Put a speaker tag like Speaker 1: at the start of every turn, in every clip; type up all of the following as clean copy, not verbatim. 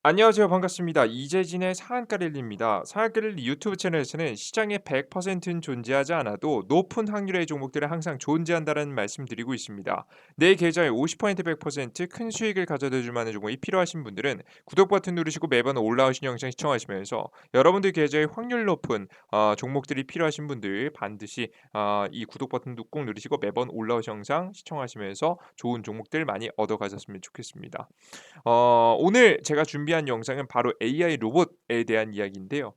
Speaker 1: 안녕하세요. 반갑습니다. 이재진의 상한가릴리입니다. 상한가릴리 유튜브 채널에서는 시장의 100%는 존재하지 않아도 높은 확률의 종목들은 항상 존재한다는 말씀드리고 있습니다. 내 계좌에 50% 100%큰 수익을 가져다 줄 만한 종목이 필요하신 분들은 구독 버튼 누르시고 매번 올라오신 영상 시청하시면서 여러분들 계좌에 확률 높은 종목들이 필요하신 분들 반드시 이 구독 버튼도 꼭 누르시고 매번 올라오신 영상 시청하시면서 좋은 종목들 많이 얻어 가셨으면 좋겠습니다. 오늘 제가 준비한 영상은 바로 AI 로봇에 대한 이야기인데요.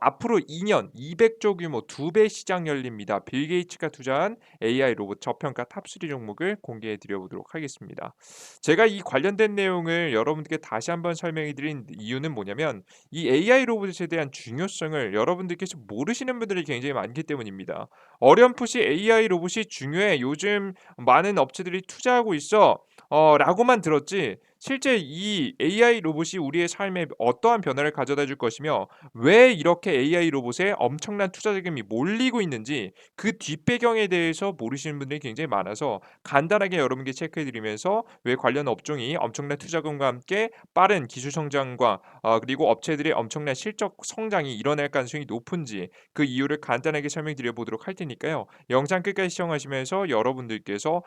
Speaker 1: 앞으로 2년 200조 규모 2배 시장 열립니다. 빌 게이츠가 투자한 AI 로봇 저평가 탑3 종목을 공개해 드려 보도록 하겠습니다. 제가 이 관련된 내용을 여러분들께 다시 한번 설명해 드린 이유는 뭐냐면 이 AI 로봇에 대한 중요성을 여러분들께서 모르시는 분들이 굉장히 많기 때문입니다. 어렴풋이 AI 로봇이 중요해. 요즘 많은 업체들이 투자하고 있어. 라고만 들었지 실제 이 AI 로봇이 우리의 삶에 어떠한 변화를 가져다 줄 것이며 왜 이렇게 AI 로봇에 엄청난 투자 자금이 몰리고 있는지 그 뒷배경에 대해서 모르시는 분들이 굉장히 많아서 간단하게 여러분께 체크해 드리면서 왜 관련 업종이 엄청난 투자금과 함께 빠른 기술 성장과 그리고 업체들의 엄청난 실적 성장이 일어날 가능성이 높은지 그 이유를 간단하게 설명드려 보도록 할 테니까요. 영상 끝까지 시청하시면서 여러분들께서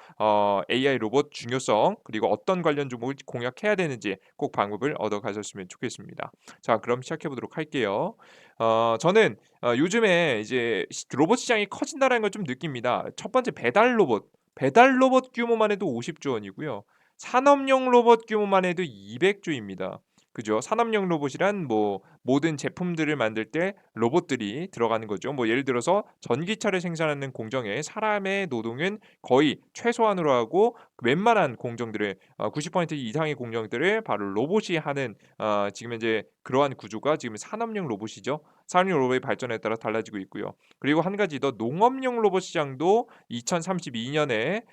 Speaker 1: AI 로봇 중요성 그리고 어떤 관련 종목을 공략해야 되는지 꼭 방법을 얻어 가셨으면 좋겠습니다. 자, 그럼 시작해 보도록 할게요. 저는 요즘에 이제 로봇 시장이 커진다라는 걸 좀 느낍니다. 첫 번째 배달 로봇. 배달 로봇 규모만 해도 50조 원이고요. 산업용 로봇 규모만 해도 200조입니다. 그죠? 산업용 로봇이란 뭐 모든 제품들을 만들 때 로봇들이 들어가는 거죠. 뭐 예를 들어서 전기차를 생산하는 공정에 사람의 노동은 거의 최소한으로 하고 웬만한 공정들을 90% 이상의 공정들을 바로 로봇이 하는 지금 현재 그러한 구조가 지금 산업용 로봇이죠. 산업용 로봇의 발전에 따라 달라지고 있고요. 그리고 한 가지 더 농업용 로봇 시장도 2032년에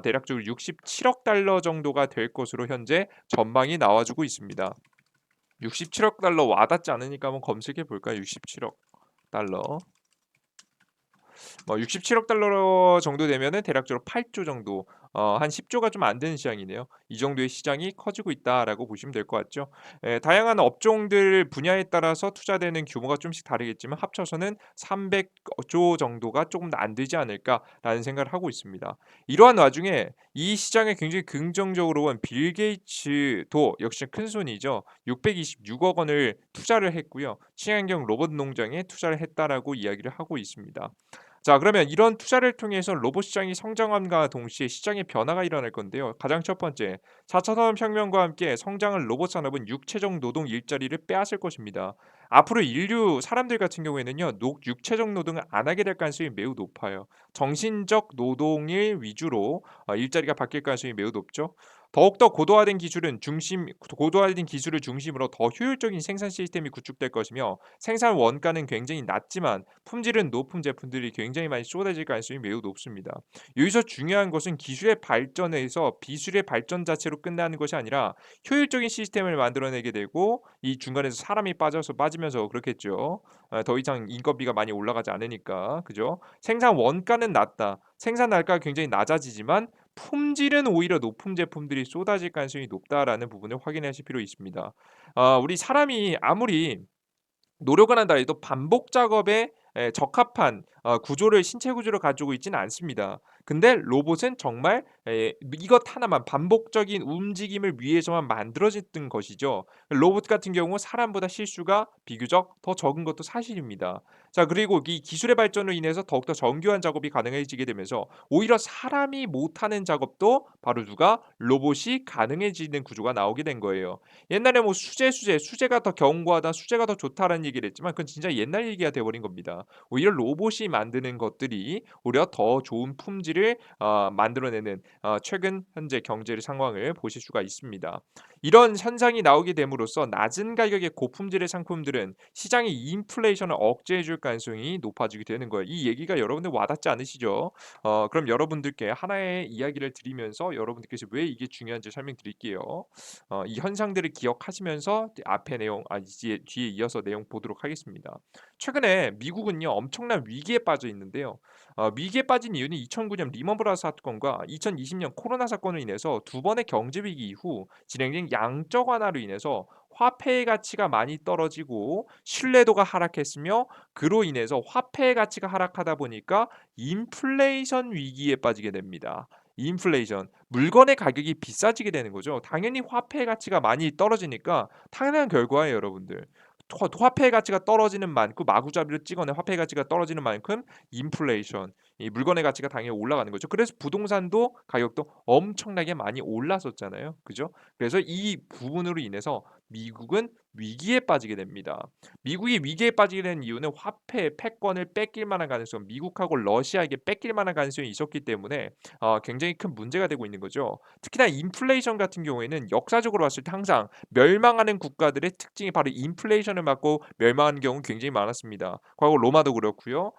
Speaker 1: 대략적으로 67억 달러 정도가 될 것으로 현재 전망이 나와주고 있습니다. 67억 달러 와닿지 않으니까 한번 검색해 볼까요? 67억 달러. 67억 달러 정도 되면은 대략적으로 8조 정도 한 10조가 좀 안 되는 시장이네요. 이 정도의 시장이 커지고 있다라고 보시면 될 것 같죠. 다양한 업종들 분야에 따라서 투자되는 규모가 좀씩 다르겠지만 합쳐서는 300조 정도가 조금 더 안 되지 않을까라는 생각을 하고 있습니다. 이러한 와중에 이 시장에 굉장히 긍정적으로 본 빌 게이츠도 역시 큰 손이죠. 626억 원을 투자를 했고요. 친환경 로봇 농장에 투자를 했다라고 이야기를 하고 있습니다. 자, 그러면 이런 투자를 통해서 로봇 시장이 성장함과 동시에 시장의 변화가 일어날 건데요. 가장 첫 번째, 4차 산업혁명과 함께 성장한 로봇 산업은 육체적 노동 일자리를 빼앗을 것입니다. 앞으로 인류 사람들 같은 경우에는요, 육체적 노동을 안 하게 될 가능성이 매우 높아요. 정신적 노동일 위주로 일자리가 바뀔 가능성이 매우 높죠. 더욱더 고도화된 기술을 중심으로 더 효율적인 생산 시스템이 구축될 것이며 생산 원가는 굉장히 낮지만 품질은 높은 제품들이 굉장히 많이 쏟아질 가능성이 매우 높습니다. 여기서 중요한 것은 기술의 발전에서 비술의 발전 자체로 끝나는 것이 아니라 효율적인 시스템을 만들어내게 되고 이 중간에서 사람이 빠지면서 그렇겠죠. 더 이상 인건비가 많이 올라가지 않으니까 그죠? 생산 원가는 낮다. 생산 단가가 굉장히 낮아지지만 품질은 오히려 높은 제품들이 쏟아질 가능성이 높다라는 부분을 확인하실 필요 있습니다. 우리 사람이 아무리 노력을 한다 해도 반복 작업에 적합한 구조를 신체 구조를 가지고 있지는 않습니다. 근데 로봇은 정말 이것 하나만 반복적인 움직임을 위해서만 만들어졌던 것이죠. 로봇 같은 경우 사람보다 실수가 비교적 더 적은 것도 사실입니다. 자, 그리고 이 기술의 발전으로 인해서 더욱더 정교한 작업이 가능해지게 되면서 오히려 사람이 못하는 작업도 바로 누가 로봇이 가능해지는 구조가 나오게 된 거예요. 옛날에 뭐 수제가 더 견고하다, 수제가 더 좋다라는 얘기를 했지만 그건 진짜 옛날 얘기가 돼 버린 겁니다. 오히려 로봇이 만드는 것들이 오히려 더 좋은 품질을 만들어내는 최근 현재 경제 상황을 보실 수가 있습니다. 이런 현상이 나오게 됨으로써 낮은 가격의 고품질의 상품들은 시장의 인플레이션을 억제해 줄 가능성이 높아지게 되는 거예요. 이 얘기가 여러분들 와닿지 않으시죠? 그럼 여러분들께 하나의 이야기를 드리면서 여러분들께서 왜 이게 중요한지 설명드릴게요. 이 현상들을 기억하시면서 앞에 내용 이제 뒤에 이어서 내용 보도록 하겠습니다. 최근에 미국은요 엄청난 위기에 빠져 있는데요. 위기에 빠진 이유는 2009년 리먼 브라더스 사건과 2020년 코로나 사건으로 인해서 두 번의 경제 위기 이후 진행된 양적 완화로 인해서 화폐의 가치가 많이 떨어지고 신뢰도가 하락했으며 그로 인해서 화폐의 가치가 하락하다 보니까 인플레이션 위기에 빠지게 됩니다. 인플레이션, 물건의 가격이 비싸지게 되는 거죠. 당연히 화폐의 가치가 많이 떨어지니까 당연한 결과예요, 여러분들. 화폐의 가치가 떨어지는 만큼 마구잡이로 찍어낸 화폐의 가치가 떨어지는 만큼 인플레이션, 이 물건의 가치가 당연히 올라가는 거죠. 그래서 부동산도 가격도 엄청나게 많이 올랐었잖아요. 그죠? 그래서 이 부분으로 인해서 미국은 위기에 빠지게 됩니다. 미국이 위기에 빠지게 된 이유는 화폐 패권을 뺏길 만한 가능성, 미국하고 러시아에게 뺏길 만한 가능성이 있었기 때문에 굉장히 큰 문제가 되고 있는 거죠. 특히나 인플레이션 같은 경우에는 역사적으로 봤을 때 항상 멸망하는 국가들의 특징이 바로 인플레이션을 맞고 멸망하는 경우 굉장히 많았습니다. 과거 로마도 그렇고요.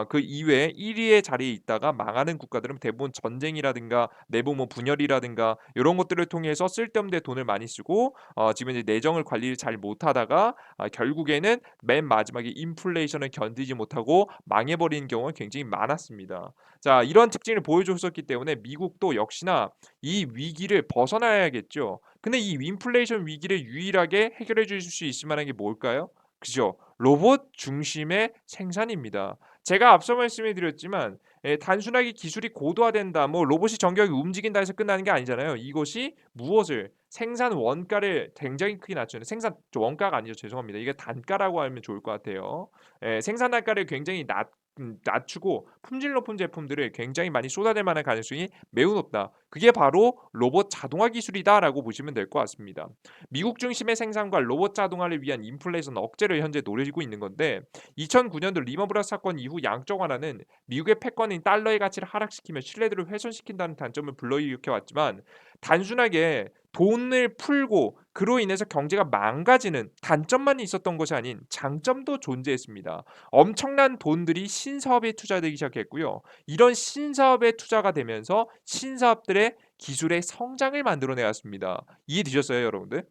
Speaker 1: 그 이외에 1위의 자리에 있다가 망하는 국가들은 대부분 전쟁이라든가 내부 뭐 분열이라든가 이런 것들을 통해서 쓸데없는 데 돈을 많이 쓰고 지금 이제 내정을 관리를 잘 못하다가 결국에는 맨 마지막에 인플레이션을 견디지 못하고 망해버리는 경우가 굉장히 많았습니다. 자, 이런 특징을 보여줬었기 때문에 미국도 역시나 이 위기를 벗어나야겠죠. 근데 이 인플레이션 위기를 유일하게 해결해 줄 수 있을 만한 게 뭘까요? 그죠? 로봇 중심의 생산입니다. 제가 앞서 말씀해 드렸지만 단순하게 기술이 고도화된다, 뭐 로봇이 정교하게 움직인다 해서 끝나는 게 아니잖아요. 이것이 무엇을 생산 원가를 굉장히 크게 낮추는, 생산 원가가 아니죠. 죄송합니다. 이게 단가라고 하면 좋을 것 같아요. 생산 단가를 굉장히 낮추고 품질 높은 제품들을 굉장히 많이 쏟아낼 만한 가능성이 매우 높다. 그게 바로 로봇 자동화 기술이다라고 보시면 될 것 같습니다. 미국 중심의 생산과 로봇 자동화를 위한 인플레이션 억제를 현재 노리고 있는 건데 2009년도 리먼 브라더스 사건 이후 양적 완화는 미국의 패권인 달러의 가치를 하락시키며 신뢰도를 훼손시킨다는 단점을 불러일으켜 왔지만 단순하게 돈을 풀고 그로 인해서 경제가 망가지는 단점만 있었던 것이 아닌 장점도 존재했습니다. 엄청난 돈들이 신사업에 투자되기 시작했고요. 이런 신사업에 투자가 되면서 신사업들의 기술의 성장을 만들어내 왔습니다. 이해되셨어요, 여러분들?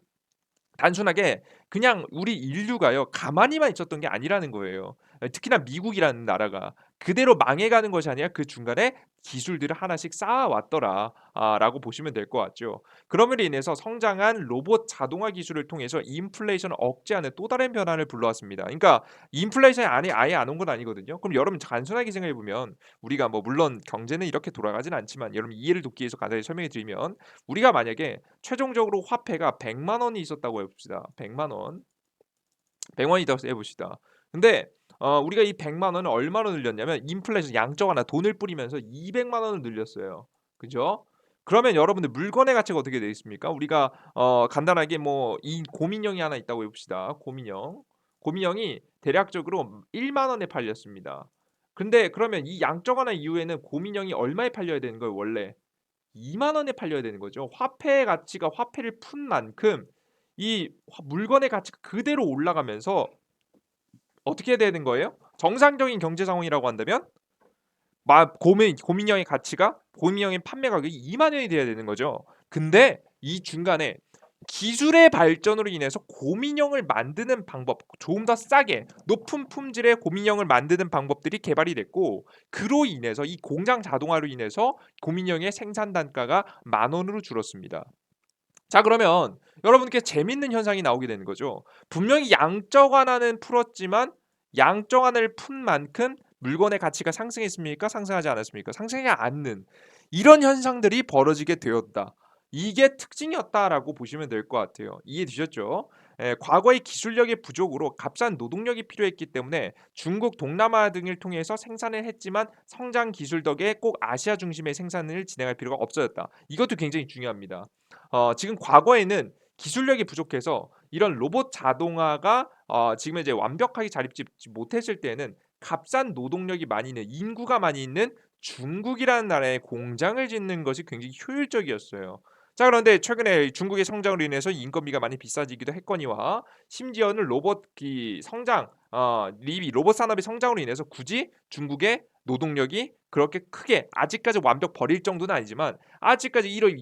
Speaker 1: 단순하게 그냥 우리 인류가요 가만히만 있었던 게 아니라는 거예요. 특히나 미국이라는 나라가 그대로 망해가는 것이 아니라 그 중간에 기술들을 하나씩 쌓아왔더라 라고 보시면 될 것 같죠. 그럼으로 인해서 성장한 로봇 자동화 기술을 통해서 인플레이션을 억제하는 또 다른 변화를 불러왔습니다. 그러니까 인플레이션이 아예 안 온 건 아니거든요. 그럼 여러분 단순하게 생각해 보면 우리가 뭐 물론 경제는 이렇게 돌아가진 않지만 여러분 이해를 돕기 위해서 간단히 설명해 드리면 우리가 만약에 최종적으로 화폐가 100만 원이 있었다고 해봅시다. 100만 원. 100 원이라고 해봅시다. 근데 우리가 이 100만 원을 얼마로 늘렸냐면 인플레이션 양적 완화 돈을 뿌리면서 200만 원을 늘렸어요. 그죠? 그러면 여러분들 물건의 가치가 어떻게 되겠습니까? 우리가 간단하게 뭐 이 곰인형이 하나 있다고 해봅시다. 곰인형. 곰인형이 대략적으로 1만 원에 팔렸습니다. 근데 그러면 이 양적 완화 이후에는 곰인형이 얼마에 팔려야 되는 거예요, 원래? 2만 원에 팔려야 되는 거죠. 화폐의 가치가 화폐를 푼 만큼 이 물건의 가치가 그대로 올라가면서 어떻게 되는 거예요? 정상적인 경제 상황이라고 한다면 고민형의 가치가 고민형의 판매 가격이 2만 원이 돼야 되는 거죠. 근데 이 중간에 기술의 발전으로 인해서 고민형을 만드는 방법, 조금 더 싸게 높은 품질의 고민형을 만드는 방법들이 개발이 됐고 그로 인해서 이 공장 자동화로 인해서 고민형의 생산 단가가 10,000원으로 줄었습니다. 자, 그러면 여러분께 재밌는 현상이 나오게 되는 거죠. 분명히 양적 완화는 풀었지만 양적 완화를 푼 만큼 물건의 가치가 상승했습니까? 상승하지 않았습니까? 상승하지 않는 이런 현상들이 벌어지게 되었다. 이게 특징이었다라고 보시면 될 것 같아요. 이해되셨죠? 과거의 기술력의 부족으로 값싼 노동력이 필요했기 때문에 중국, 동남아 등을 통해서 생산을 했지만 성장 기술 덕에 꼭 아시아 중심의 생산을 진행할 필요가 없어졌다. 이것도 굉장히 중요합니다. 지금 과거에는 기술력이 부족해서 이런 로봇 자동화가 지금 이제 완벽하게 자립짓지 못했을 때에는 값싼 노동력이 많이 있는 인구가 많이 있는 중국이라는 나라에 공장을 짓는 것이 굉장히 효율적이었어요. 자, 그런데 최근에 중국의 성장으로 인해서 인건비가 많이 비싸지기도 했거니와 심지어는 로봇 성장 리비 로봇 산업의 성장으로 인해서 굳이 중국의 노동력이 그렇게 크게 아직까지 완벽 버릴 정도는 아니지만 아직까지 이런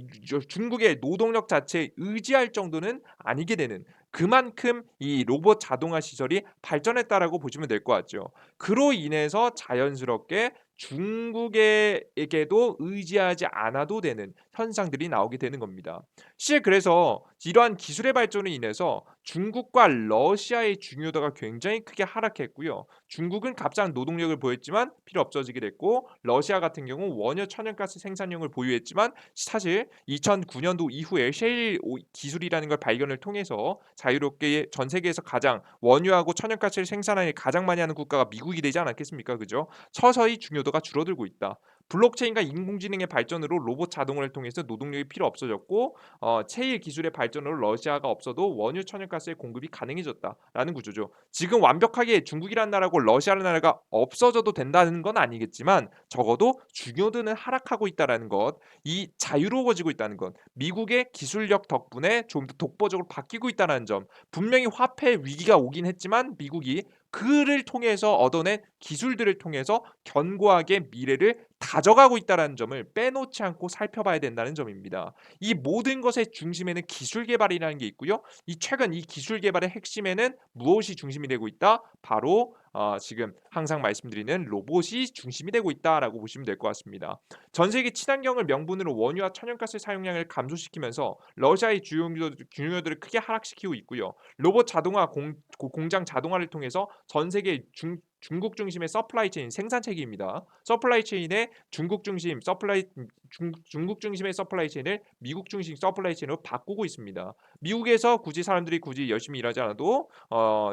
Speaker 1: 중국의 노동력 자체에 의지할 정도는 아니게 되는 그만큼 이 로봇 자동화 시설이 발전했다라고 보시면 될 것 같죠. 그로 인해서 자연스럽게 중국에게도 의지하지 않아도 되는 현상들이 나오게 되는 겁니다. 실제 그래서 이러한 기술의 발전으로 인해서 중국과 러시아의 중요도가 굉장히 크게 하락했고요. 중국은 값싼 노동력을 보였지만 필요 없어지게 됐고 러시아 같은 경우 원유 천연가스 생산량을 보유했지만 사실 2009년도 이후에 셰일 기술이라는 걸 발견을 통해서 자유롭게 전 세계에서 가장 원유하고 천연가스를 생산하는 가장 많이 하는 국가가 미국이 되지 않았겠습니까? 그죠? 서서히 중요도가 줄어들고 있다. 블록체인과 인공지능의 발전으로 로봇 자동화를 통해서 노동력이 필요 없어졌고 체일 기술의 발전으로 러시아가 없어도 원유 천연가스의 공급이 가능해졌다라는 구조죠. 지금 완벽하게 중국이라는 나라고 러시아라는 나라가 없어져도 된다는 건 아니겠지만 적어도 중요도는 하락하고 있다라는 것, 이 자유로워지고 있다는 것, 미국의 기술력 덕분에 좀 더 독보적으로 바뀌고 있다는 점, 분명히 화폐 위기가 오긴 했지만 미국이 그를 통해서 얻어낸 기술들을 통해서 견고하게 미래를 다져가고 있다는 점을 빼놓지 않고 살펴봐야 된다는 점입니다. 이 모든 것의 중심에는 기술 개발이라는 게 있고요. 이 최근 이 기술 개발의 핵심에는 무엇이 중심이 되고 있다? 바로 지금 항상 말씀드리는 로봇이 중심이 되고 있다라고 보시면 될 것 같습니다. 전 세계 친환경을 명분으로 원유와 천연가스 사용량을 감소시키면서 러시아의 주요들을 크게 하락시키고 있고요. 로봇 자동화 공장 자동화를 통해서 전 세계 중국 중심의 서플라이 체인 생산 체계입니다. 서플라이 체인의 중국 중심의 서플라이 체인을 미국 중심 서플라이 체인으로 바꾸고 있습니다. 미국에서 굳이 사람들이 열심히 일하지 않아도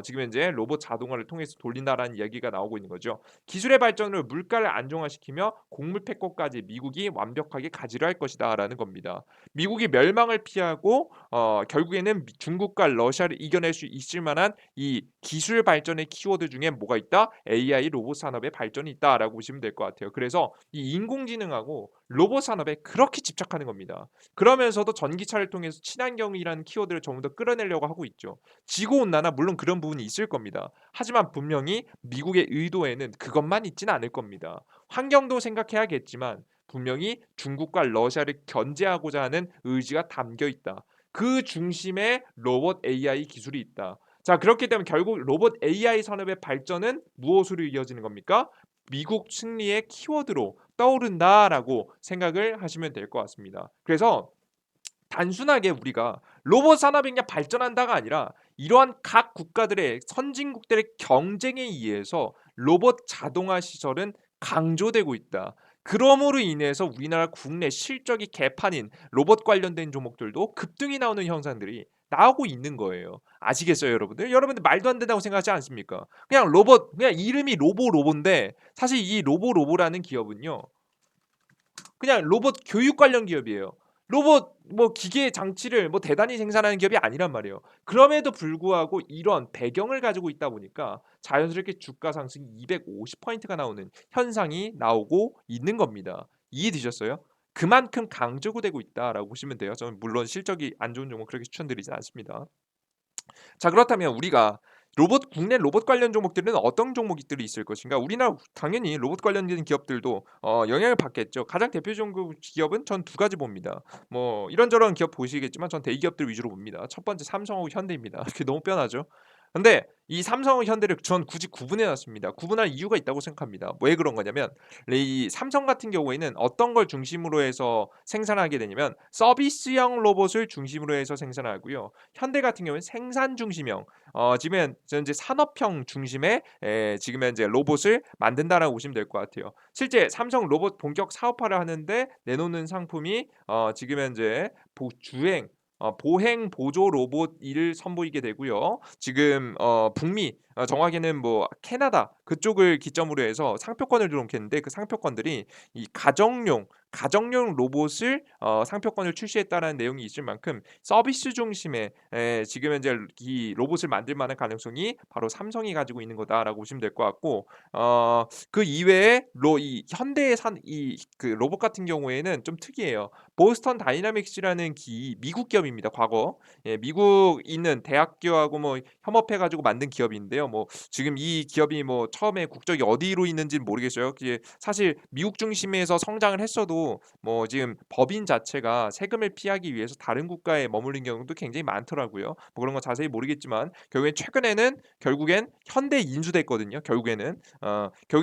Speaker 1: 지금 현재 로봇 자동화를 통해서 돌린다라는 이야기가 나오고 있는 거죠. 기술의 발전으로 물가를 안정화시키며 곡물 패권까지 미국이 완벽하게 가지를 할 것이다라는 겁니다. 미국이 멸망을 피하고 결국에는 중국과 러시아를 이겨낼 수 있을 만한 이 기술 발전의 키워드 중에 뭐가 있다? AI 로봇 산업의 발전이 있다라고 보시면 될 것 같아요. 그래서 이 인공지능하고 로봇 산업에 그렇게 집착하는 겁니다. 그러면서도 전기차를 통해서 친환경이라는 키워드를 전부 더 끌어내려고 하고 있죠. 지구 온난화 물론 그런 부분이 있을 겁니다. 하지만 분명히 미국의 의도에는 그것만 있지는 않을 겁니다. 환경도 생각해야겠지만 분명히 중국과 러시아를 견제하고자 하는 의지가 담겨 있다. 그 중심에 로봇 AI 기술이 있다. 자, 그렇기 때문에 결국 로봇 AI 산업의 발전은 무엇으로 이어지는 겁니까? 미국 승리의 키워드로 떠오른다라고 생각을 하시면 될 것 같습니다. 그래서 단순하게 우리가 로봇 산업이 그냥 발전한다가 아니라 이러한 각 국가들의 선진국들의 경쟁에 의해서 로봇 자동화 시설은 강조되고 있다. 그러므로 인해서 우리나라 국내 실적이 개판인 로봇 관련된 종목들도 급등이 나오는 현상들이 나오고 있는 거예요. 아시겠어요, 여러분들? 여러분들 말도 안 된다고 생각하지 않습니까? 그냥 로봇, 그냥 이름이 로보인데 사실 이 로보라는 기업은요. 그냥 로봇 교육 관련 기업이에요. 로봇 뭐 기계 장치를 뭐 대단히 생산하는 기업이 아니란 말이에요. 그럼에도 불구하고 이런 배경을 가지고 있다 보니까 자연스럽게 주가 상승이 250포인트가 나오는 현상이 나오고 있는 겁니다. 이해되셨어요? 그만큼 강조가 되고 있다라고 보시면 돼요. 저는 물론 실적이 안 좋은 종목 그렇게 추천드리지 않습니다. 자, 그렇다면 우리가 국내 로봇 관련 종목들은 어떤 종목들이 있을 것인가? 우리나라 당연히 로봇 관련된 기업들도 영향을 받겠죠. 가장 대표적인 기업은 전 두 가지 봅니다. 뭐 이런저런 기업 보시겠지만 전 대기업들 위주로 봅니다. 첫 번째 삼성하고 현대입니다. 그게 너무 뻔하죠. 근데 이 삼성과 현대를 전 굳이 구분해 놨습니다. 구분할 이유가 있다고 생각합니다. 왜 그런 거냐면 이 삼성 같은 경우에는 어떤 걸 중심으로 해서 생산하게 되냐면 서비스형 로봇을 중심으로 해서 생산하고요. 현대 같은 경우는 생산 중심형, 지금 현재 산업형 중심의 지금 현재 로봇을 만든다라고 보시면 될 것 같아요. 실제 삼성 로봇 본격 사업화를 하는데 내놓는 상품이 지금 현재 주행 보행 보조 로봇 을 선보이게 되고요. 지금 북미 정확히는 뭐 캐나다 그쪽을 기점으로 해서 상표권을 들어놓겠는데 그 상표권들이 이 가정용 로봇을 상표권을 출시했다라는 내용이 있을 만큼 서비스 중심의 지금 현재 이 로봇을 만들 만한 가능성이 바로 삼성이 가지고 있는 거다라고 보시면 될 것 같고 그 이외에 이 현대의 그 로봇 같은 경우에는 좀 특이해요. 보스턴 다이나믹스라는 미국 기업입니다. 과거 미국 있는 대학교하고 뭐 협업해 가지고 만든 기업인데요. 있는데요. 뭐 지금 이 기업이 뭐 처음에 국적이 어디로 있는지는 모르겠어요. 그게 사실 미국 중심에서 성장을 했어도 뭐 지금 법인 자체가 세금을 피하기 위해서 다른 국가에 머무른 경우도 굉장히 많더라고요. 뭐 그런 건 자세히 모르겠지만 결국엔 최근에는 결국엔 현대에 인수됐거든요. 결국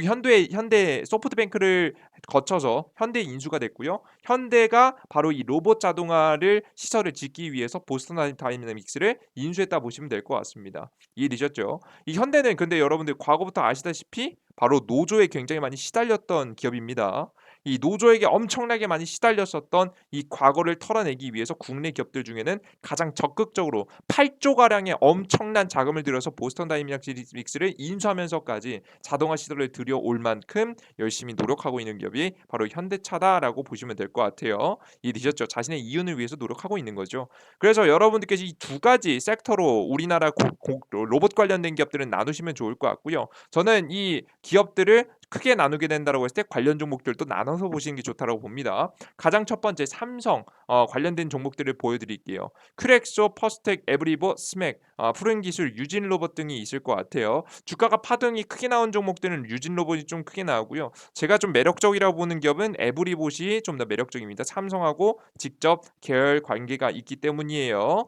Speaker 1: 현대 소프트뱅크를 거쳐서 현대에 인수가 됐고요. 현대가 바로 이 로봇 자동화를 시설을 짓기 위해서 보스턴 다이내믹스를 인수했다 보시면 될 것 같습니다. 이해되셨죠? 이 현대는 근데 여러분들 과거부터 아시다시피 바로 노조에 굉장히 많이 시달렸던 기업입니다. 이 노조에게 엄청나게 많이 시달렸었던 이 과거를 털어내기 위해서 국내 기업들 중에는 가장 적극적으로 8조 가량의 엄청난 자금을 들여서 보스턴 다이내믹스를 인수하면서까지 자동화 시설을 들여올 만큼 열심히 노력하고 있는 기업이 바로 현대차다라고 보시면 될 것 같아요. 이해되셨죠? 자신의 이윤을 위해서 노력하고 있는 거죠. 그래서 여러분들께서 이 두 가지 섹터로 우리나라 로봇 관련된 기업들은 나누시면 좋을 것 같고요. 저는 이 기업들을 크게 나누게 된다고 했을 때 관련 종목들도 나눠서 보시는 게 좋다고 봅니다. 가장 첫 번째 삼성 관련된 종목들을 보여드릴게요. 크렉소, 퍼스텍, 에브리보, 스맥, 푸른기술, 유진로봇 등이 있을 것 같아요. 주가가 파동이 크게 나온 종목들은 유진로봇이 좀 크게 나오고요. 제가 좀 매력적이라고 보는 기업은 에브리봇이 좀 더 매력적입니다. 삼성하고 직접 계열 관계가 있기 때문이에요.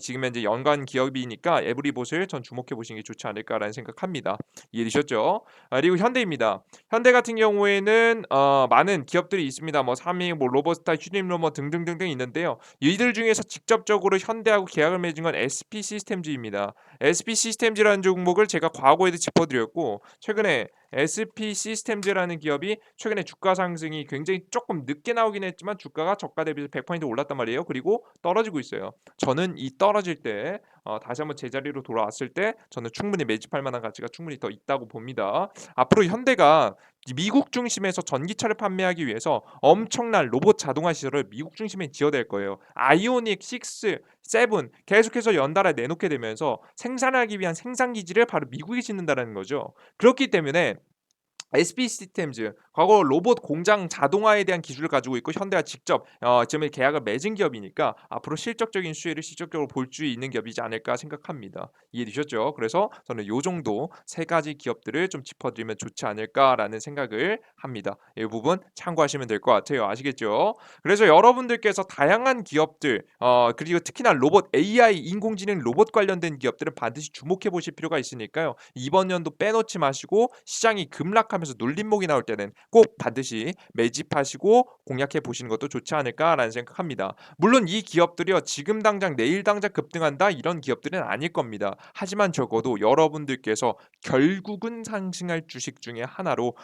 Speaker 1: 지금 현재 연관 기업이니까 에브리봇을 전 주목해 보시는 게 좋지 않을까라는 생각합니다. 이해되셨죠? 그리고 현대입니다. 현대 같은 경우에는 많은 기업들이 있습니다. 뭐 삼익, 뭐 로버스타, 휴림로머 등등등등 있는데요. 이들 중에서 직접적으로 현대하고 계약을 맺은 건 SP 시스템즈입니다. SP 시스템즈라는 종목을 제가 과거에도 짚어드렸고 최근에 SP 시스템즈라는 기업이 최근에 주가 상승이 굉장히 조금 늦게 나오긴 했지만 주가가 저가 대비 100% 올랐단 말이에요. 그리고 떨어지고 있어요. 저는 이 떨어질 때 다시 한번 제자리로 돌아왔을 때 저는 충분히 매집할 만한 가치가 충분히 더 있다고 봅니다. 앞으로 현대가 미국 중심에서 전기차를 판매하기 위해서 엄청난 로봇 자동화 시설을 미국 중심에 지어댈 거예요. 아이오닉 6, 7 계속해서 연달아 내놓게 되면서 생산하기 위한 생산 기지를 바로 미국이 짓는다는 거죠. 그렇기 때문에 SP 시스템즈 과거 로봇 공장 자동화에 대한 기술을 가지고 있고 현대와 직접 지금 계약을 맺은 기업이니까 앞으로 실적적인 수혜를 실적적으로 볼 수 있는 기업이지 않을까 생각합니다. 이해되셨죠? 그래서 저는 요 정도 세 가지 기업들을 좀 짚어드리면 좋지 않을까라는 생각을 합니다. 이 부분 참고하시면 될 것 같아요. 아시겠죠? 그래서 여러분들께서 다양한 기업들 그리고 특히나 로봇 AI 인공지능 로봇 관련된 기업들은 반드시 주목해 보실 필요가 있으니까요. 이번 연도 빼놓지 마시고 시장이 급락하면서 눌림목이 나올 때는 꼭 반드시 매집하시고 공략해 보시는 것도 좋지 않을까라는 생각합니다. 물론 이 기업들이요 지금 당장 내일 당장 급등한다 이런 기업들은 아닐 겁니다. 하지만 적어도 여러분들께서 결국은 상승할 주식 중에 하나로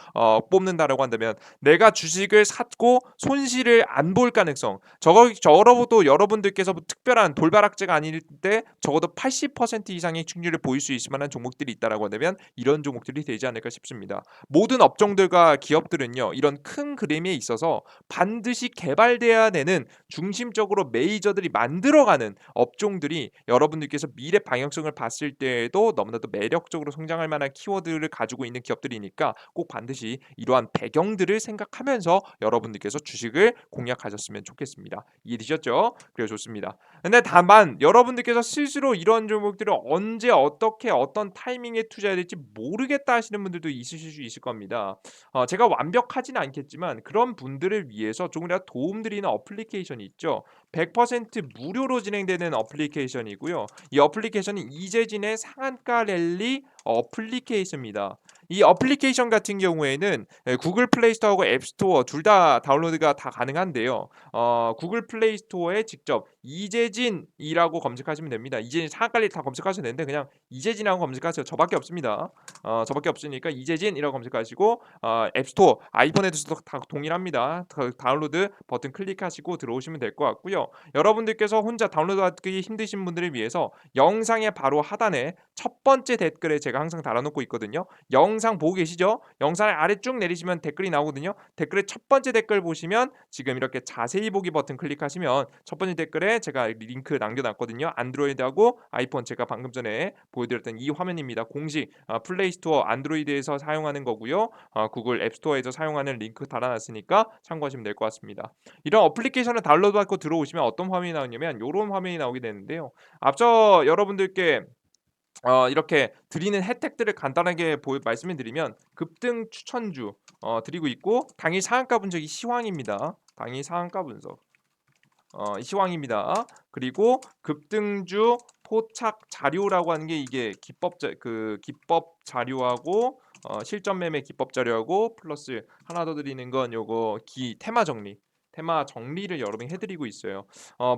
Speaker 1: 뽑는다라고 한다면 내가 주식을 샀고 손실을 안 볼 가능성 적어도 여러분들께서 특별한 돌발악재가 아닐 때 적어도 80% 이상의 충률을 보일 수 있을 만한 종목들이 있다라고 한다면 이런 종목들이 되지 않을까 싶습니다. 모든 업종들과 기업들은요. 이런 큰 그림에 있어서 반드시 개발돼야 되는 중심적으로 메이저들이 만들어가는 업종들이 여러분들께서 미래 방향성을 봤을 때에도 너무나도 매력적으로 성장할 만한 키워드를 가지고 있는 기업들이니까 꼭 반드시 이러한 배경들을 생각하면서 여러분들께서 주식을 공략하셨으면 좋겠습니다. 이해되셨죠? 그래 좋습니다. 근데 다만 여러분들께서 스스로 이런 종목들을 언제 어떻게 어떤 타이밍에 투자해야 될지 모르겠다 하시는 분들도 있으실 수 있을 겁니다. 제가 완벽하지는 않겠지만 그런 분들을 위해서 조금이라도 도움드리는 어플리케이션이 있죠. 100% 무료로 진행되는 어플리케이션이고요. 이 어플리케이션은 이재진의 상한가 랠리 어플리케이션입니다. 이 어플리케이션 같은 경우에는 구글 플레이 스토어하고 앱 스토어 둘 다 다운로드가 다 가능한데요. 구글 플레이 스토어에 직접 이재진이라고 검색하시면 됩니다. 이재진 상한가를 다 검색하셔도 되는데 그냥 이재진이라고 검색하세요. 저밖에 없습니다. 저밖에 없으니까 이재진이라고 검색하시고 앱 스토어 아이폰에도 다 동일합니다. 다운로드 버튼 클릭하시고 들어오시면 될 것 같고요. 여러분들께서 혼자 다운로드하기 힘드신 분들을 위해서 영상의 바로 하단에 첫 번째 댓글에 제가 항상 달아놓고 있거든요. 영상 보고 계시죠? 영상을 아래 쭉 내리시면 댓글이 나오거든요. 댓글의 첫 번째 댓글 보시면 지금 이렇게 자세히 보기 버튼 클릭하시면 첫 번째 댓글에 제가 링크 남겨놨거든요. 안드로이드하고 아이폰 제가 방금 전에 보여드렸던 이 화면입니다. 공식 플레이스토어 안드로이드에서 사용하는 거고요. 구글 앱스토어에서 사용하는 링크 달아놨으니까 참고하시면 될 것 같습니다. 이런 어플리케이션을 다운로드 받고 들어오시면 어떤 화면이 나오냐면 이런 화면이 나오게 되는데요. 앞서 여러분들께 이렇게 드리는 혜택들을 간단하게 말씀을 드리면 급등 추천주 드리고 있고 당일 상한가 분석이 시황입니다. 당일 상한가 분석. 시황입니다. 그리고 급등주 포착 자료라고 하는 게 이게 기법 자료하고 실전 매매 기법 자료하고 플러스 하나 더 드리는 건 요거 테마 정리. 테마 정리를 여러 번 해드리고 있어요.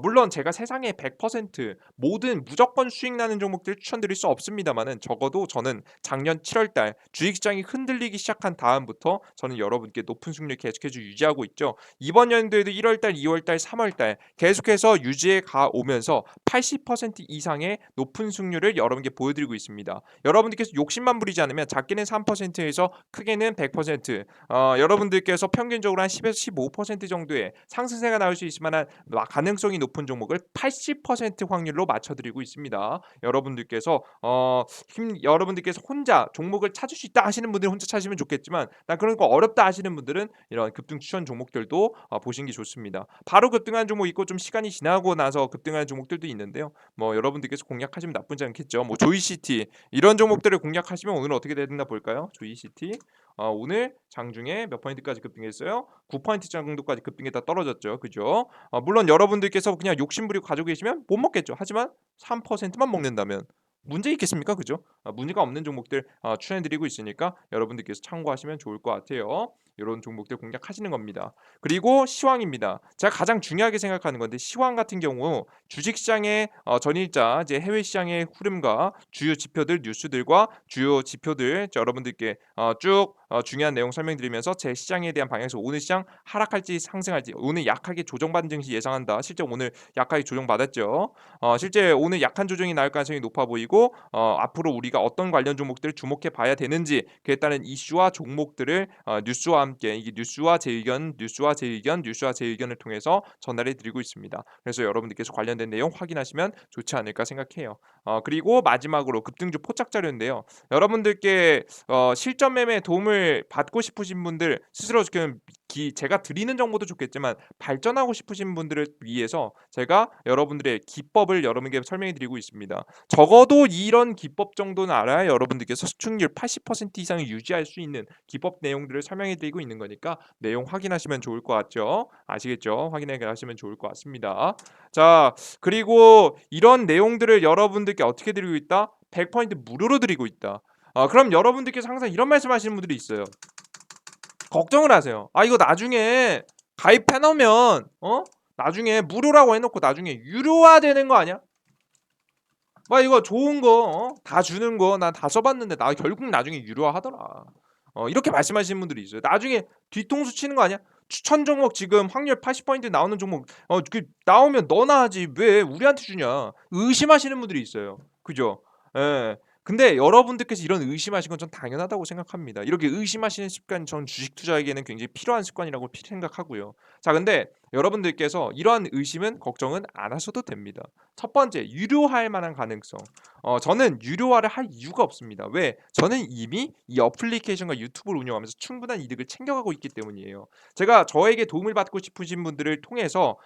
Speaker 1: 물론 제가 세상에 100% 모든 무조건 수익 나는 종목들 추천드릴 수 없습니다만은 적어도 저는 작년 7월달 주식시장이 흔들리기 시작한 다음부터 저는 여러분께 높은 수익률 계속해서 유지하고 있죠. 이번 연도에도 1월달, 2월달, 3월달 계속해서 유지해 가오면서 80% 이상의 높은 수익률을 여러분께 보여드리고 있습니다. 여러분들께서 욕심만 부리지 않으면 작게는 3%에서 크게는 100%, 여러분들께서 평균적으로 한 10에서 15% 정도의 상승세가 나올 수 있을 만한 가능성이 높은 종목을 80% 확률로 맞춰드리고 있습니다. 여러분들께서 혼자 종목을 찾을 수 있다 하시는 분들은 혼자 찾으면 좋겠지만 난 그런 거 어렵다 하시는 분들은 이런 급등 추천 종목들도 보시는 게 좋습니다. 바로 급등한 종목 있고 좀 시간이 지나고 나서 급등하는 종목들도 있는데요. 뭐 여러분들께서 공략하시면 나쁘지 않겠죠. 뭐 조이시티 이런 종목들을 공략하시면 오늘 어떻게 되나 볼까요? 조이시티 오늘 장중에 몇 퍼센트까지 급등했어요? 9% 정도까지 급등했다 떨어졌죠. 그죠? 물론 여러분들께서 그냥 욕심부리고 가지고 계시면 못 먹겠죠. 하지만 3%만 먹는다면 문제 있겠습니까? 그죠? 문제가 없는 종목들 추천해드리고 있으니까 여러분들께서 참고하시면 좋을 것 같아요. 이런 종목들 공략하시는 겁니다. 그리고 시황입니다. 제가 가장 중요하게 생각하는 건데 시황 같은 경우 주식시장의 전일자 이제 해외 시장의 흐름과 주요 지표들 뉴스들과 주요 지표들 여러분들께 쭉 중요한 내용 설명드리면서 제 시장에 대한 방향에서 오늘 시장 하락할지 상승할지 오늘 약하게 조정받은 증시 예상한다. 실제 오늘 약하게 조정받았죠. 실제 오늘 약한 조정이 나올 가능성이 높아 보이고 앞으로 우리가 어떤 관련 종목들을 주목해 봐야 되는지 그에 따른 이슈와 종목들을 뉴스와 함께 이게 뉴스와 제 의견, 뉴스와 제 의견, 뉴스와 제 의견을 통해서 전달해 드리고 있습니다. 그래서 여러분들께서 관련된 내용 확인하시면 좋지 않을까 생각해요. 그리고 마지막으로 급등주 포착 자료인데요. 여러분들께 실전 매매에 도움을 받고 싶으신 분들 스스로 지금 제가 드리는 정보도 좋겠지만 발전하고 싶으신 분들을 위해서 제가 여러분들의 기법을 여러분에게 설명해 드리고 있습니다. 적어도 이런 기법 정도는 알아야 여러분들께서 수익률 80% 이상을 유지할 수 있는 기법 내용들을 설명해 드리고 있는 거니까 내용 확인하시면 좋을 것 같죠? 아시겠죠? 확인해 가시면 좋을 것 같습니다. 자, 그리고 이런 내용들을 여러분들께 어떻게 드리고 있다? 100% 무료로 드리고 있다. 그럼 여러분들께서 항상 이런 말씀하시는 분들이 있어요. 걱정을 하세요. 이거 나중에 가입해 놓으면 나중에 무료라고 해놓고 나중에 유료화 되는 거 아니야? 막 이거 좋은 거 다 주는 거 난 다 써봤는데 나 결국 나중에 유료화 하더라. 이렇게 말씀하시는 분들이 있어요. 나중에 뒤통수 치는 거 아니야? 추천 종목 지금 확률 80% 나오는 종목 나오면 너나 하지 왜 우리한테 주냐? 의심하시는 분들이 있어요. 그죠? 예. 근데 여러분들께서 이런 의심하시는 건 전 당연하다고 생각합니다. 이렇게 의심하시는 습관이 전 주식 투자에게는 굉장히 필요한 습관이라고 생각하고요. 자, 근데 여러분들께서 이러한 의심은 걱정은 안 하셔도 됩니다. 첫 번째, 유료화할 만한 가능성. 저는 유료화를 할 이유가 없습니다. 왜? 저는 이미 이 어플리케이션과 유튜브를 운영하면서 충분한 이득을 챙겨가고 있기 때문이에요. 제가 저에게 도움을 받고 싶으신 분들을 통해서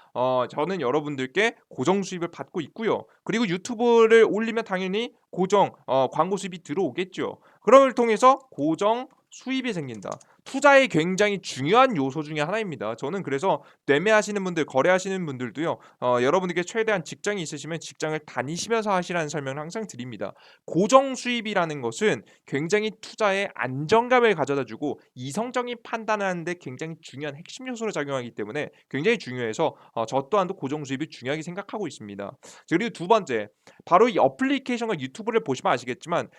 Speaker 1: 저는 여러분들께 고정 수입을 받고 있고요. 그리고 유튜브를 올리면 당연히 고정 광고 수입이 들어오겠죠. 그런 걸 통해서 고정 수입이 생긴다. 투자의 굉장히 중요한 요소 중에 하나입니다. 저는 그래서 매매하시는 분들, 거래하시는 분들도요. 여러분들께 최대한 직장이 있으시면 직장을 다니시면서 하시라는 설명을 항상 드립니다. 고정 수입이라는 것은 굉장히 투자에 안정감을 가져다주고 이성적인 판단을 하는데 굉장히 중요한 핵심 요소로 작용하기 때문에 굉장히 중요해서 저 또한도 고정 수입이 중요하게 생각하고 있습니다. 그리고 두 번째, 바로 이 어플리케이션과 유튜브를 보시면 아시겠지만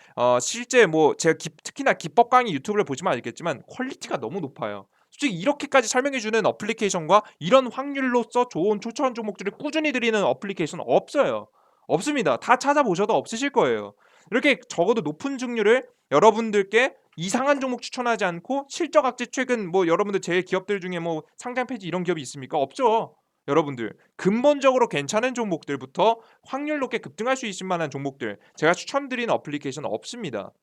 Speaker 1: 실제 뭐 제가 특히나 기법 강의 유튜브를 보시면 알겠지만 퀄리티가 너무 높아요. 솔직히 이렇게까지 설명해 주는 어플리케이션과 이런 확률로서 좋은 추천 종목들을 꾸준히 드리는 어플리케이션은 없어요. 없습니다. 다 찾아보셔도 없으실 거예요. 이렇게 적어도 높은 승률을 여러분들께 이상한 종목 추천하지 않고 실적 악재 최근 뭐 여러분들 제 기업들 중에 뭐 상장 폐지 이런 기업이 있습니까? 없죠. 여러분들 근본적으로 괜찮은 종목들부터 확률 높게 급등할 수 있을 만한 종목들 제가 추천드리는 어플리케이션 없습니다.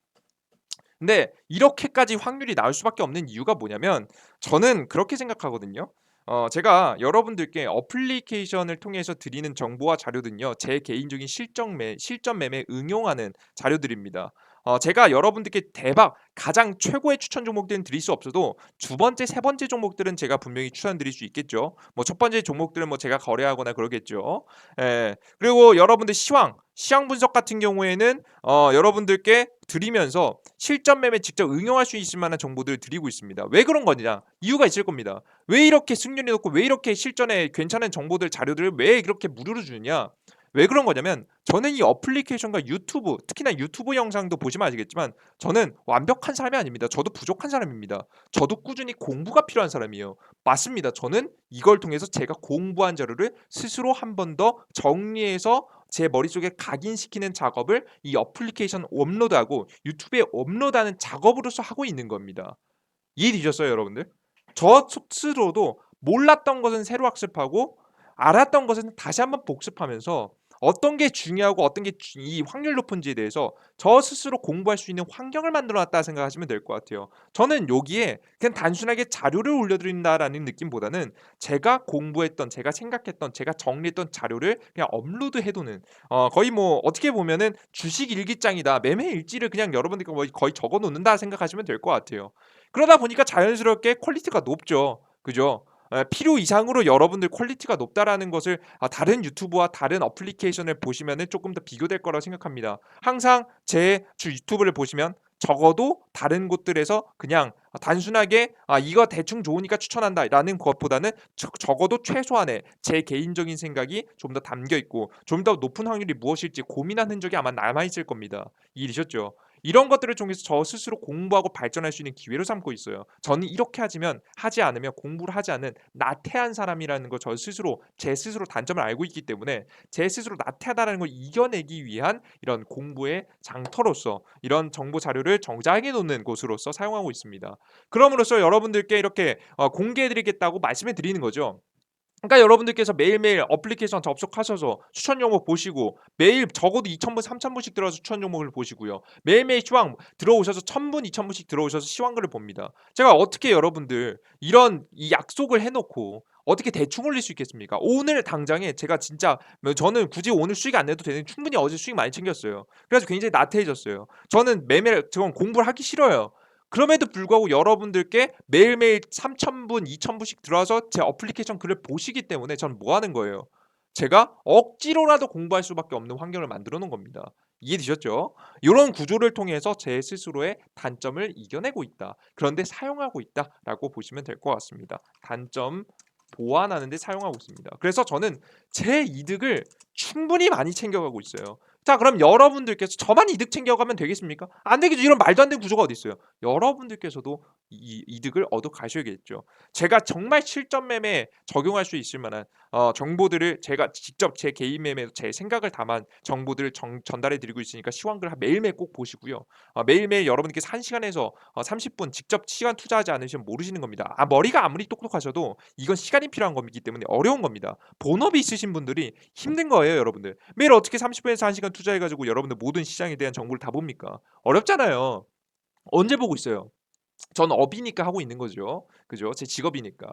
Speaker 1: 근데 이렇게까지 확률이 나올 수밖에 없는 이유가 뭐냐면 저는 그렇게 생각하거든요. 제가 여러분들께 어플리케이션을 통해서 드리는 정보와 자료들은요. 제 개인적인 실전 매매에 응용하는 자료들입니다. 제가 여러분들께 대박 가장 최고의 추천 종목들은 드릴 수 없어도 두 번째, 세 번째 종목들은 제가 분명히 추천드릴 수 있겠죠. 뭐 첫 번째 종목들은 뭐 제가 거래하거나 그러겠죠. 예. 그리고 여러분들 시황 분석 같은 경우에는 여러분들께 드리면서 실전 매매 직접 응용할 수 있을 만한 정보들을 드리고 있습니다. 왜 그런 거냐? 이유가 있을 겁니다. 왜 이렇게 승률이 높고 왜 이렇게 실전에 괜찮은 정보들 자료들을 왜 이렇게 무료로 주느냐? 왜 그런 거냐면 저는 이 어플리케이션과 유튜브, 특히나 유튜브 영상도 보시면 아시겠지만 저는 완벽한 사람이 아닙니다. 저도 부족한 사람입니다. 저도 꾸준히 공부가 필요한 사람이에요. 맞습니다. 저는 이걸 통해서 제가 공부한 자료를 스스로 한 번 더 정리해서 제 머릿속에 각인시키는 작업을 이 어플리케이션 업로드하고 유튜브에 업로드하는 작업으로서 하고 있는 겁니다. 이해되셨어요, 여러분들? 저 스스로도 몰랐던 것은 새로 학습하고 알았던 것은 다시 한번 복습하면서 어떤 게 중요하고 어떤 게 이 확률 높은지에 대해서 저 스스로 공부할 수 있는 환경을 만들어 놨다 생각하시면 될 것 같아요. 저는 여기에 그냥 단순하게 자료를 올려드린다라는 느낌보다는 제가 공부했던, 제가 생각했던, 제가 정리했던 자료를 그냥 업로드해 두는 거의 뭐 어떻게 보면은 주식 일기장이다. 매매 일지를 그냥 여러분들께 거의 적어 놓는다 생각하시면 될 것 같아요. 그러다 보니까 자연스럽게 퀄리티가 높죠. 그죠? 필요 이상으로 여러분들 퀄리티가 높다라는 것을 다른 유튜브와 다른 어플리케이션을 보시면은 쪼끔 더 비교될 거라고 생각합니다. 항상 제 유튜브를 보시면 적어도 다른 곳들에서 그냥 단순하게 '아 이거 대충 좋으니까 추천한다.'라는 것보다는 적어도 최소한의 제 개인적인 생각이 좀 더 담겨 있고 좀 더 높은 확률이 무엇일지 고민한 흔적이 아마 남아 있을 겁니다. 이해되셨죠? 이런 것들을 통해서 저 스스로 공부하고 발전할 수 있는 기회로 삼고 있어요. 저는 이렇게 하지 않으면 공부를 하지 않는 나태한 사람이라는 거 저 스스로 제 스스로 단점을 알고 있기 때문에 제 스스로 나태하다는 걸 이겨내기 위한 이런 공부의 장터로서 이런 정보 자료를 정장해 놓는 곳으로서 사용하고 있습니다. 그럼으로써 여러분들께 이렇게 공개해 드리겠다고 말씀해 드리는 거죠. 그러니까 여러분들께서 매일매일 어플리케이션 접속하셔서 추천 종목 보시고 매일 적어도 2,000분, 3,000분씩 들어가서 추천 종목을 보시고요. 매일매일 시황 들어오셔서 1,000분, 2,000분씩 들어오셔서 시황글을 봅니다. 제가 어떻게 여러분들 이런 이 약속을 해 놓고 어떻게 대충 올릴 수 있겠습니까? 오늘 당장에 제가 진짜 저는 굳이 오늘 수익 안 내도 되는 충분히 어제 수익 많이 챙겼어요. 그래서 굉장히 나태해졌어요. 저는 공부를 하기 싫어요. 그럼에도 불구하고 여러분들께 매일매일 3,000분, 2,000분씩 들어와서 제 어플리케이션 글을 보시기 때문에 저는 뭐 하는 거예요? 제가 억지로라도 공부할 수밖에 없는 환경을 만들어 놓은 겁니다. 이해되셨죠? 요런 구조를 통해서 제 스스로의 단점을 이겨내고 있다. 그런데 사용하고 있다라고 보시면 될 것 같습니다. 단점 보완하는 데 사용하고 있습니다. 그래서 저는 제 이득을 충분히 많이 챙겨가고 있어요. 자 그럼 여러분들께서 저만 이득 챙겨가면 되겠습니까? 안 되겠죠. 이런 말도 안 되는 구조가 어디 있어요. 여러분들께서도 이 이득을 얻어 가셔야겠죠. 제가 정말 실전 매매에 적용할 수 있을 만한 정보들을 제가 직접 제 개인 매매 제 생각을 담은 정보들을 전달해 드리고 있으니까 시황글 매일매일 꼭 보시고요. 매일매일 여러분께서 1 시간에서 30분 직접 시간 투자하지 않으시면 모르시는 겁니다. 머리가 아무리 똑똑하셔도 이건 시간이 필요한 거기 때문에 어려운 겁니다. 본업이 있으신 분들이 힘든 거예요, 여러분들. 매일 어떻게 30분에서 1 시간 투자해 가지고 여러분들 모든 시장에 대한 정보를 다 봅니까? 어렵잖아요. 언제 보고 있어요? 전 업이니까 하고 있는 거죠. 그죠? 제 직업이니까.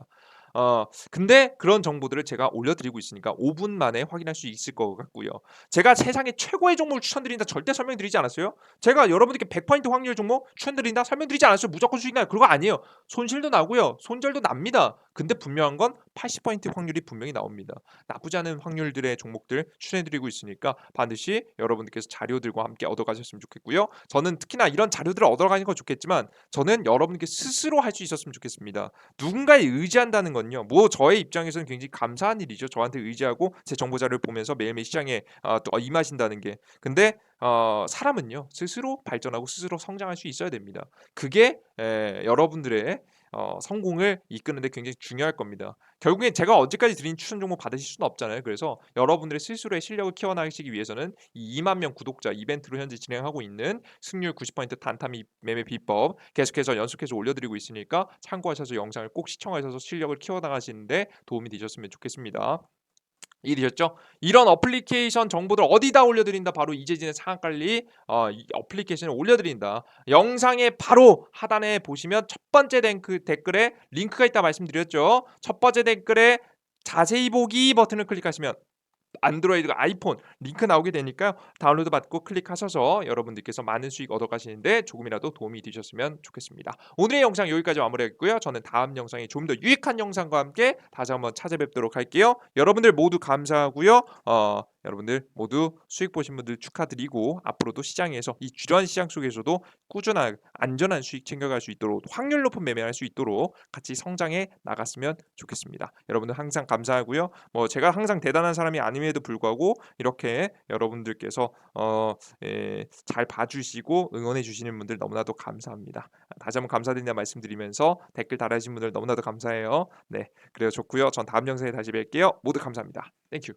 Speaker 1: 근데 그런 정보들을 제가 올려드리고 있으니까 5분 만에 확인할 수 있을 것 같고요. 제가 세상에 최고의 종목을 추천드린다 절대 설명드리지 않았어요. 제가 여러분들께 100% 확률 종목 추천드린다 설명드리지 않았어요. 무조건 수익 나요. 그거 아니에요. 손실도 나고요. 손절도 납니다. 근데 분명한 건 80% 확률이 분명히 나옵니다. 나쁘지 않은 확률들의 종목들 추천해드리고 있으니까 반드시 여러분들께서 자료들과 함께 얻어가셨으면 좋겠고요. 저는 특히나 이런 자료들을 얻어가는 건 좋겠지만 저는 여러분께 스스로 할 수 있었으면 좋겠습니다. 누군가에 의지한다는 건요. 뭐 저의 입장에서는 굉장히 감사한 일이죠. 저한테 의지하고 제 정보 자료를 보면서 매일매일 시장에 또 임하신다는 게. 근데 사람은요. 스스로 발전하고 스스로 성장할 수 있어야 됩니다. 그게 여러분들의 성공을 이끄는 데 굉장히 중요할 겁니다. 결국엔 제가 언제까지 드린 추천 종목 받으실 수는 없잖아요. 그래서 여러분들의 스스로의 실력을 키워나가시기 위해서는 이 2만 명 구독자 이벤트로 현재 진행하고 있는 승률 90% 단타 매매 비법 계속해서 연속해서 올려드리고 있으니까 참고하셔서 영상을 꼭 시청하셔서 실력을 키워나가시는데 도움이 되셨으면 좋겠습니다. 이해되셨죠? 이런 어플리케이션 정보들 어디다 올려드린다. 바로 이재진의 상한관리 이 어플리케이션에 올려드린다. 영상의 바로 하단에 보시면 첫 번째 댓글에 링크가 있다 말씀드렸죠. 첫 번째 댓글에 자세히 보기 버튼을 클릭하시면 안드로이드가 아이폰 링크 나오게 되니까요. 다운로드 받고 클릭하셔서 여러분들께서 많은 수익 얻어 가시는데 조금이라도 도움이 되셨으면 좋겠습니다. 오늘의 영상 여기까지 마무리하겠고요. 저는 다음 영상에 좀 더 유익한 영상과 함께 다시 한번 찾아뵙도록 할게요. 여러분들 모두 감사하고요. 여러분들 모두 수익 보신 분들 축하드리고 앞으로도 시장에서 이 주저한 시장 속에서도 꾸준한 안전한 수익 챙겨갈 수 있도록 확률 높은 매매할 수 있도록 같이 성장해 나갔으면 좋겠습니다. 여러분들 항상 감사하고요. 제가 항상 대단한 사람이 아님에도 불구하고 이렇게 여러분들께서 잘 봐주시고 응원해 주시는 분들 너무나도 감사합니다. 다시 한번 감사드린다 말씀드리면서 댓글 달아주신 분들 너무나도 감사해요. 네, 그래요 좋고요. 전 다음 영상에 다시 뵐게요. 모두 감사합니다. 땡큐.